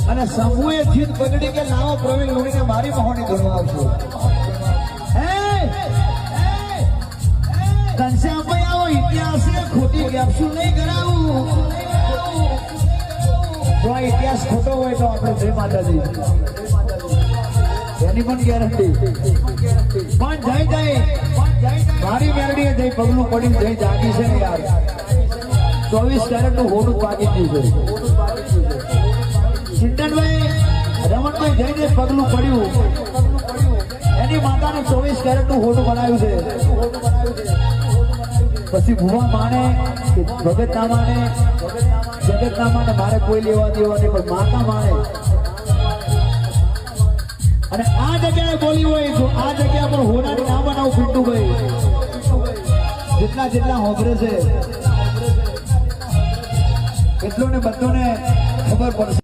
અને સમૂહે જીત પકડી કે લાવો પ્રવીણ લોહીને મારી મહોની ધરવા આવશો. ઘનશ્યામભાઈ આવો ઇતિહાસને ખોટી વ્યાપસું નહીં કરાવું. જો આ ઇતિહાસ ખોટો હોય તો આપણે જય માતાજી એની પણ ગેરંટી. પણ જય મારી મેરડીએ જઈ પગલું પડી જઈ જાગી છે ને યાર. 24 કેરેટનું હોડું પાકી ગયું છે. ચિંતનભાઈ રમણભાઈ જઈને પગલું પડ્યું એની માતાને 24 કેરેટનું હોડું બનાવ્યું છે. પછી ભુવા માને કે ભગત ના માને, જગત ના માને, મારે કોઈ લેવા દેવા નહીં, પણ માતા માને. અને આ જગ્યાએ બોલી હોય તો આ જગ્યા પર હોનાની ના બનાવું પિન્ટુભાઈ. જેટલા હોભરે છે એટલો ને બધોને ખબર પડશે.